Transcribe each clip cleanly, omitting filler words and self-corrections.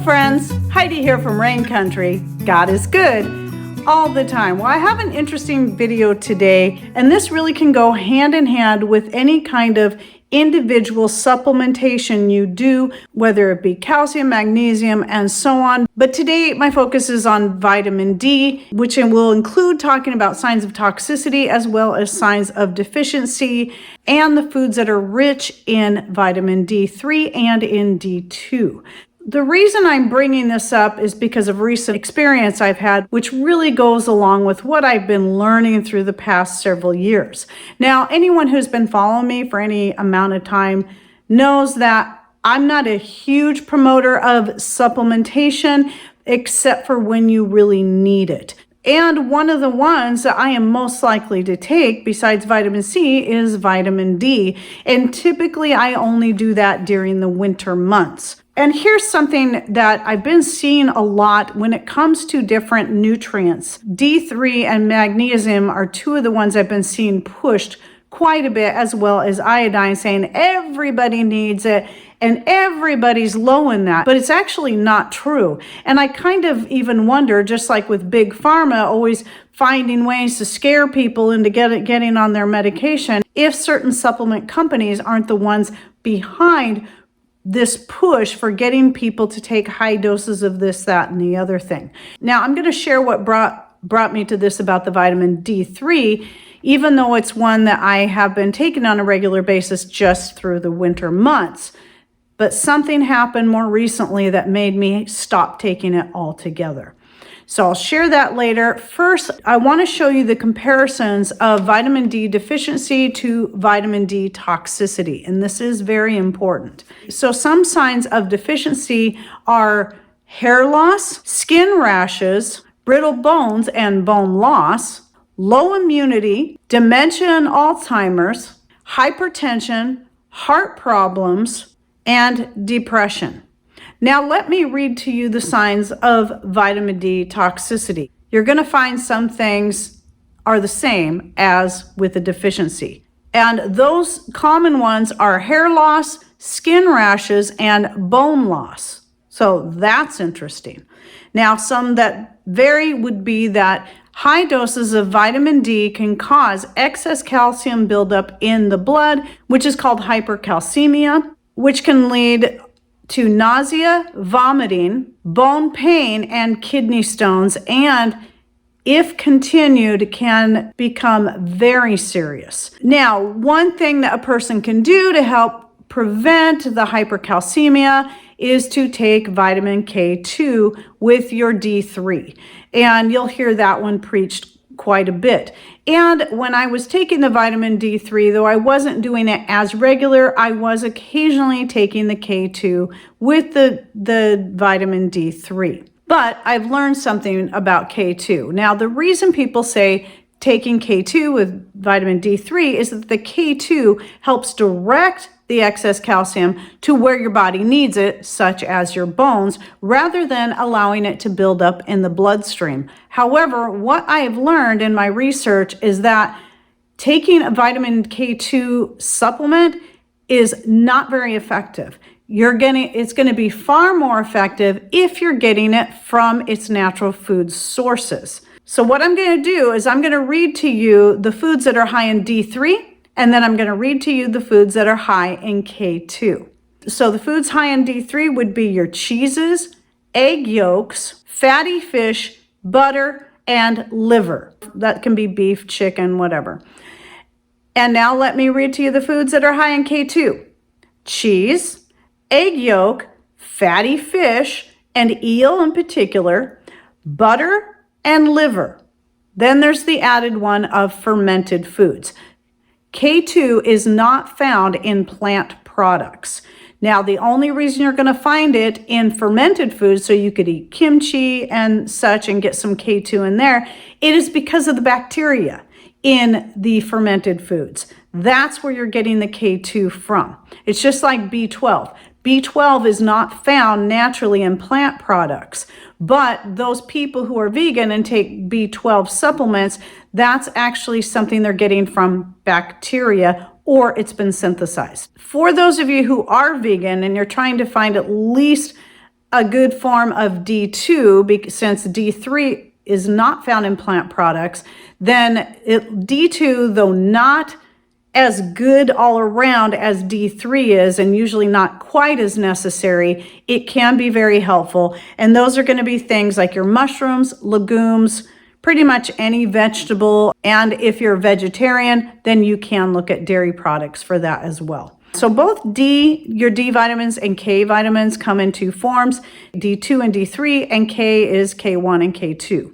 friends, Heidi here from Rain Country. God is good all the time. Well, I have an interesting video today, and this really can go hand in hand with any kind of individual supplementation you do, whether it be calcium, magnesium, and so on. But today my focus is on vitamin D, which will include talking about signs of toxicity as well as signs of deficiency and the foods that are rich in vitamin D3 and in D2. The reason I'm bringing this up is because of recent experience I've had, which really goes along with what I've been learning through the past several years. Now, anyone who's been following me for any amount of time knows that I'm not a huge promoter of supplementation, except for when you really need it. And one of the ones that I am most likely to take besides vitamin C is vitamin D. And typically I only do that during the winter months. And here's something that I've been seeing a lot when it comes to different nutrients. D3 and magnesium are two of the ones I've been seeing pushed quite a bit, as well as iodine, saying everybody needs it and everybody's low in that. But it's actually not true. And I kind of even wonder, just like with Big Pharma always finding ways to scare people into getting on their medication, if certain supplement companies aren't the ones behind this push for getting people to take high doses of this, that, and the other thing. Now, I'm going to share what brought me to this about the vitamin D3, even though it's one that I have been taking on a regular basis just through the winter months. But something happened more recently that made me stop taking it altogether. So I'll share that later. First, I want to show you the comparisons of vitamin D deficiency to vitamin D toxicity, and this is very important. So some signs of deficiency are hair loss, skin rashes, brittle bones and bone loss, low immunity, dementia and Alzheimer's, hypertension, heart problems, and depression. Now let me read to you the signs of vitamin D toxicity. You're going to find some things are the same as with a deficiency. And those common ones are hair loss, skin rashes, and bone loss. So that's interesting. Now some that vary would be that high doses of vitamin D can cause excess calcium buildup in the blood, which is called hypercalcemia, which can lead to nausea, vomiting, bone pain, and kidney stones, and if continued, can become very serious. Now, one thing that a person can do to help prevent the hypercalcemia is to take vitamin K2 with your D3, and you'll hear that one preached quite a bit. And when I was taking the vitamin D3, though I wasn't doing it as regular, I was occasionally taking the K2 with the vitamin D3. But I've learned something about K2. Now, the reason people say taking K2 with vitamin D3 is that the K2 helps direct the excess calcium to where your body needs it, such as your bones, rather than allowing it to build up in the bloodstream. However, what I have learned in my research is that taking a vitamin K2 supplement is not very effective. It's going to be far more effective if you're getting it from its natural food sources. So what I'm going to do is I'm going to read to you the foods that are high in D3, and then I'm going to read to you the foods that are high in K2. So the foods high in D3 would be your cheeses, egg yolks, fatty fish, butter, and liver. That can be beef, chicken, whatever. And now let me read to you the foods that are high in K2. Cheese, egg yolk, fatty fish, and eel in particular, butter, and liver. Then there's the added one of fermented foods. K2 is not found in plant products. Now, the only reason you're going to find it in fermented foods, so you could eat kimchi and such and get some K2 in there, it is because of the bacteria in the fermented foods. That's where you're getting the K2 from. It's just like B12. B12 is not found naturally in plant products, but those people who are vegan and take B12 supplements, that's actually something they're getting from bacteria, or it's been synthesized. For those of you who are vegan and you're trying to find at least a good form of D2, since D3 is not found in plant products, then D2, though not as good all around as D3 is, and usually not quite as necessary, it can be very helpful. And those are going to be things like your mushrooms, legumes, pretty much any vegetable. And if you're a vegetarian, then you can look at dairy products for that as well. So both your D vitamins and K vitamins come in two forms, D2 and D3, and K is K1 and K2.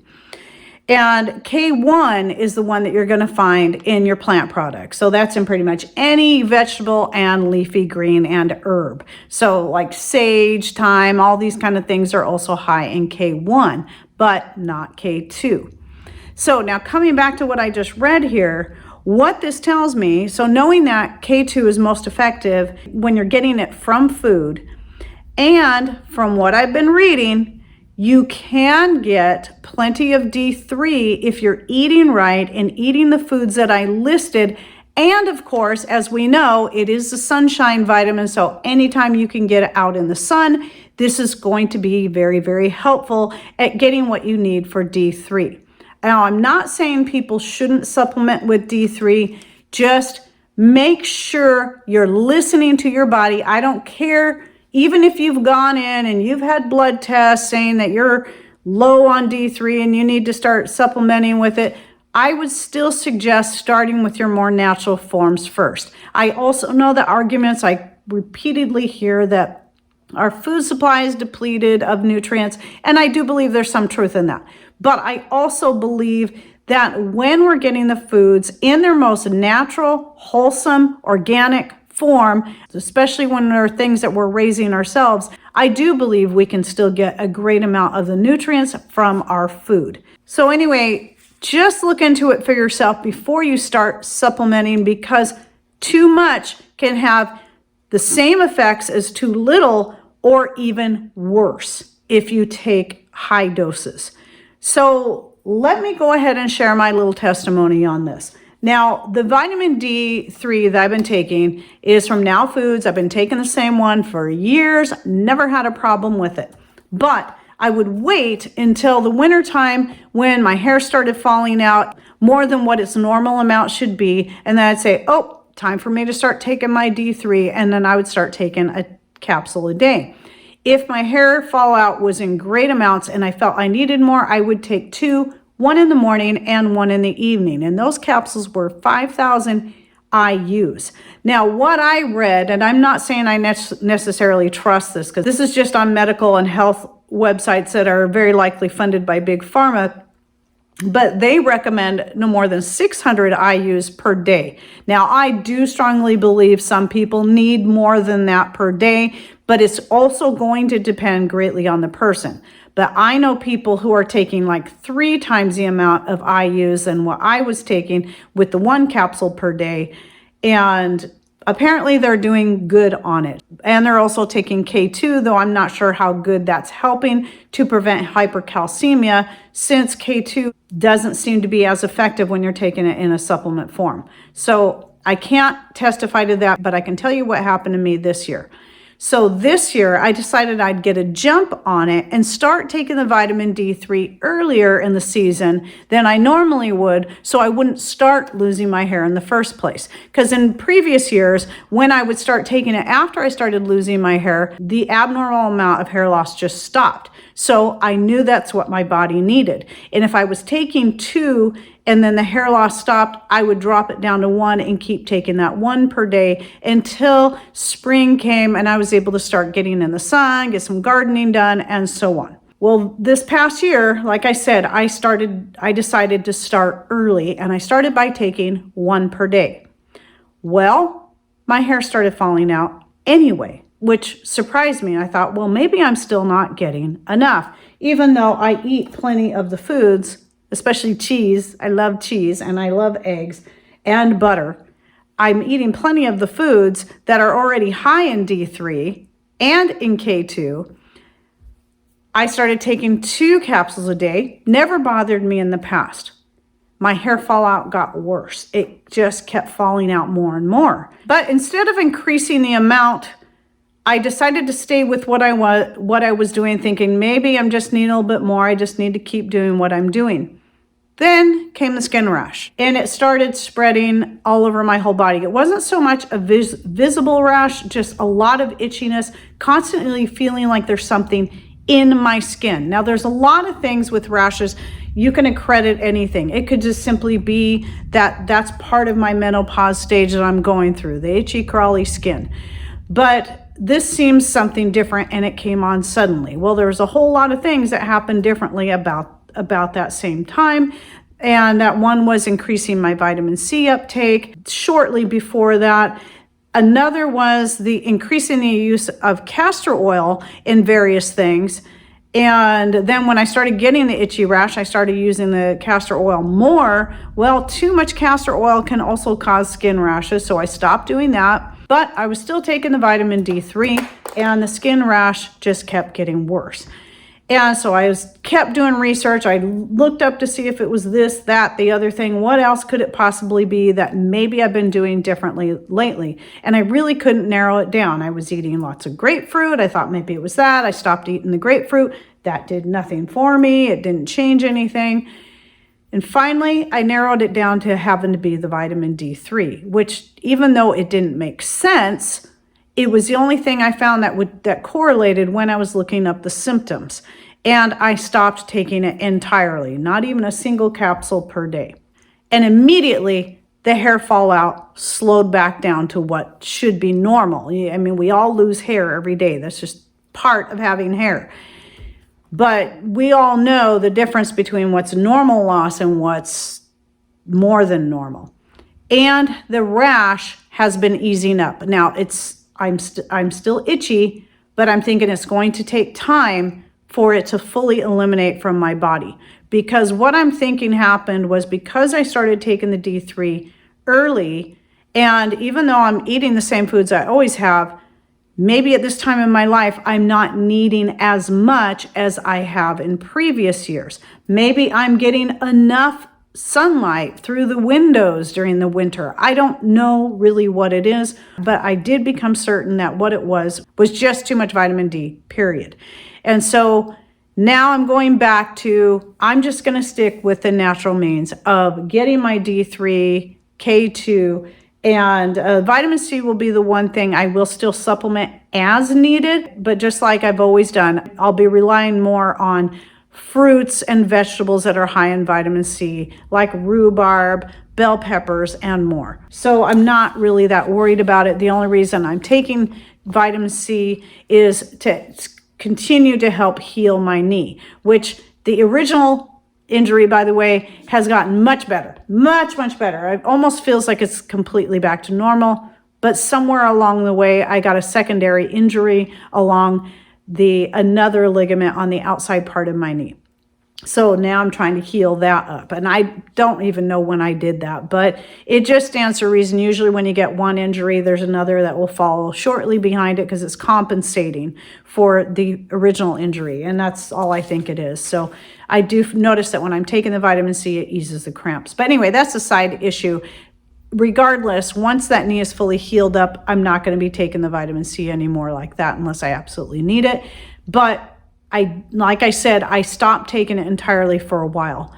And K1 is the one that you're going to find in your plant products. So that's in pretty much any vegetable and leafy green and herb. So like sage, thyme, all these kind of things are also high in K1, but not K2. So now coming back to what I just read here, what this tells me, so knowing that K2 is most effective when you're getting it from food, and from what I've been reading, you can get plenty of D3 if you're eating right and eating the foods that I listed. And of course, as we know, it is a sunshine vitamin. So anytime you can get it out in the sun, this is going to be very, very helpful at getting what you need for D3. Now, I'm not saying people shouldn't supplement with D3. Just make sure you're listening to your body. I don't care. Even if you've gone in and you've had blood tests saying that you're low on D3 and you need to start supplementing with it, I would still suggest starting with your more natural forms first. I also know the arguments I repeatedly hear that our food supply is depleted of nutrients, and I do believe there's some truth in that. But I also believe that when we're getting the foods in their most natural, wholesome, organic form, especially when there are things that we're raising ourselves, I do believe we can still get a great amount of the nutrients from our food. So anyway, just look into it for yourself before you start supplementing, because too much can have the same effects as too little, or even worse if you take high doses. So let me go ahead and share my little testimony on this. Now, the vitamin D3 that I've been taking is from Now Foods. I've been taking the same one for years, never had a problem with it. But I would wait until the winter time when my hair started falling out more than what its normal amount should be. And then I'd say, oh, time for me to start taking my D3. And then I would start taking a capsule a day. If my hair fallout was in great amounts and I felt I needed more, I would take two, one in the morning and one in the evening. And those capsules were 5,000 IUs. Now, what I read, and I'm not saying I necessarily trust this, because this is just on medical and health websites that are very likely funded by Big Pharma, but they recommend no more than 600 IUs per day. Now, I do strongly believe some people need more than that per day, but it's also going to depend greatly on the person. But I know people who are taking like 3 times the amount of IUs than what I was taking with the 1 capsule per day. And apparently they're doing good on it. And they're also taking K2, though I'm not sure how good that's helping to prevent hypercalcemia, since K2 doesn't seem to be as effective when you're taking it in a supplement form. So I can't testify to that, but I can tell you what happened to me this year. So this year, I decided I'd get a jump on it and start taking the vitamin D3 earlier in the season than I normally would, so I wouldn't start losing my hair in the first place. Because in previous years, when I would start taking it after I started losing my hair, the abnormal amount of hair loss just stopped. So I knew that's what my body needed. And if I was taking 2 and then the hair loss stopped, I would drop it down to 1 and keep taking that 1 per day until spring came and I was able to start getting in the sun, get some gardening done, and so on. Well, this past year, like I said, I decided to start early, and I started by taking 1 per day. Well, my hair started falling out anyway, which surprised me. I thought, well, maybe I'm still not getting enough, even though I eat plenty of the foods, especially cheese. I love cheese and I love eggs and butter. I'm eating plenty of the foods that are already high in D3 and in K2. I started taking 2 capsules a day. Never bothered me in the past. My hair fallout got worse. It just kept falling out more and more. But instead of increasing the amount I decided to stay with what I was doing, thinking maybe I'm just needing a little bit more. I just need to keep doing what I'm doing. Then came the skin rash, and it started spreading all over my whole body. It wasn't so much a visible rash, just a lot of itchiness, constantly feeling like there's something in my skin. Now, there's a lot of things with rashes. You can accredit anything. It could just simply be that that's part of my menopause stage that I'm going through, the itchy, crawly skin. But this seems something different, and it came on suddenly. Well, there was a whole lot of things that happened differently about that same time. And that one was increasing my vitamin C uptake. Shortly before that, another was the increasing the use of castor oil in various things. And then when I started getting the itchy rash, I started using the castor oil more. Well, too much castor oil can also cause skin rashes, so I stopped doing that. But I was still taking the vitamin D3, and the skin rash just kept getting worse. And so I kept doing research. I looked up to see if it was this, that, the other thing. What else could it possibly be that maybe I've been doing differently lately? And I really couldn't narrow it down. I was eating lots of grapefruit. I thought maybe it was that. I stopped eating the grapefruit. That did nothing for me. It didn't change anything. And finally, I narrowed it down to having to be the vitamin D3, which even though it didn't make sense, it was the only thing I found that correlated when I was looking up the symptoms. And I stopped taking it entirely, not even a single capsule per day. And immediately, the hair fallout slowed back down to what should be normal. I mean, we all lose hair every day. That's just part of having hair. But we all know the difference between what's normal loss and what's more than normal. And the rash has been easing up. Now, I'm still itchy, but I'm thinking it's going to take time for it to fully eliminate from my body. Because what I'm thinking happened was because I started taking the D3 early, and even though I'm eating the same foods I always have, maybe at this time in my life, I'm not needing as much as I have in previous years. Maybe I'm getting enough sunlight through the windows during the winter. I don't know really what it is, but I did become certain that what it was just too much vitamin D, period. And so now I'm going back to, I'm just going to stick with the natural means of getting my D3, K2, and vitamin C will be the one thing I will still supplement as needed, but just like I've always done, I'll be relying more on fruits and vegetables that are high in vitamin C, like rhubarb, bell peppers, and more. So I'm not really that worried about it. The only reason I'm taking vitamin C is to continue to help heal my knee, which the original injury, by the way, has gotten much better, much, much better. It almost feels like it's completely back to normal, but somewhere along the way, I got a secondary injury along another ligament on the outside part of my knee. So now I'm trying to heal that up. And I don't even know when I did that, but it just stands to reason. Usually when you get one injury, there's another that will follow shortly behind it because it's compensating for the original injury. And that's all I think it is. So I do notice that when I'm taking the vitamin C, it eases the cramps. But anyway, that's a side issue. Regardless, once that knee is fully healed up, I'm not going to be taking the vitamin C anymore like that unless I absolutely need it. But like I said, I stopped taking it entirely for a while.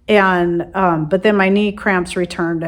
And but then my knee cramps returned,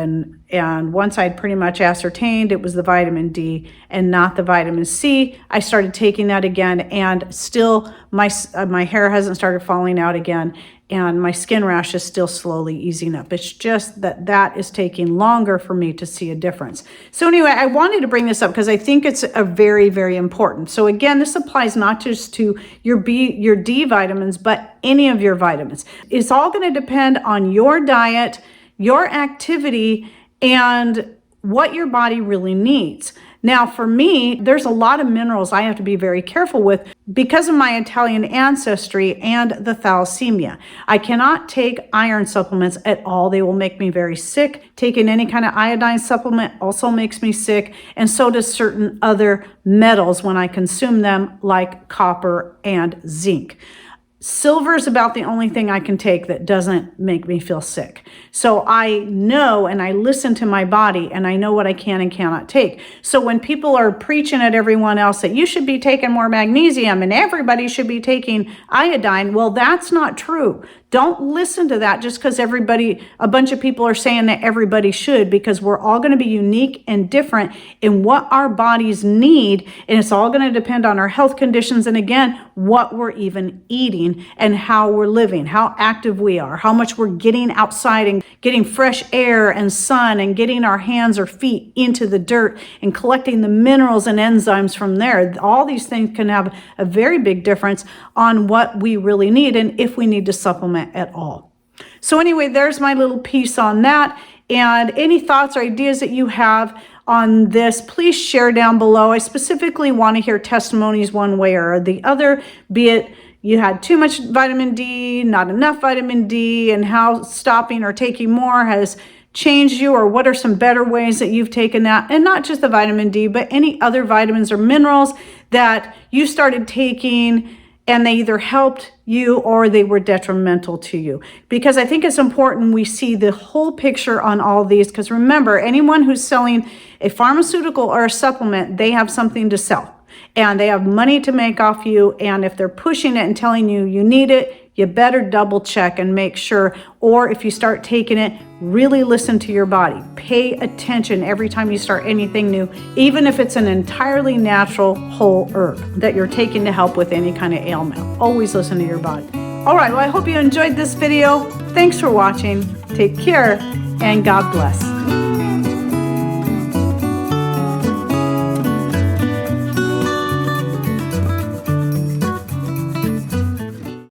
and once I'd pretty much ascertained it was the vitamin D and not the vitamin C, I started taking that again, and still my hair hasn't started falling out again, and my skin rash is still slowly easing up. It's just that is taking longer for me to see a difference. So anyway, I wanted to bring this up because I think it's a very, very important. So again, this applies not just to your D vitamins, but any of your vitamins. It's all going to depend on your diet, your activity, and what your body really needs. Now, for me, there's a lot of minerals I have to be very careful with because of my Italian ancestry and the thalassemia. I cannot take iron supplements at all. They will make me very sick. Taking any kind of iodine supplement also makes me sick, and so does certain other metals when I consume them, like copper and zinc. Silver is about the only thing I can take that doesn't make me feel sick. So I know and I listen to my body and I know what I can and cannot take. So when people are preaching at everyone else that you should be taking more magnesium and everybody should be taking iodine, well, that's not true. Don't listen to that just because a bunch of people are saying that everybody should, because we're all going to be unique and different in what our bodies need. And it's all going to depend on our health conditions. And again, what we're even eating and how we're living, how active we are, how much we're getting outside and getting fresh air and sun and getting our hands or feet into the dirt and collecting the minerals and enzymes from there. All these things can have a very big difference on what we really need and if we need to supplement at all. So anyway, there's my little piece on that. And any thoughts or ideas that you have on this, please share down below. I specifically want to hear testimonies one way or the other, be it you had too much vitamin D, not enough vitamin D, and how stopping or taking more has changed you, or what are some better ways that you've taken that, and not just the vitamin D, but any other vitamins or minerals that you started taking and they either helped you or they were detrimental to you. Because I think it's important we see the whole picture on all these, because remember, anyone who's selling a pharmaceutical or a supplement, they have something to sell and they have money to make off you. And if they're pushing it and telling you you need it, you better double check and make sure, or if you start taking it, really listen to your body. Pay attention every time you start anything new, even if it's an entirely natural whole herb that you're taking to help with any kind of ailment. Always listen to your body. All right, well, I hope you enjoyed this video. Thanks for watching. Take care and God bless.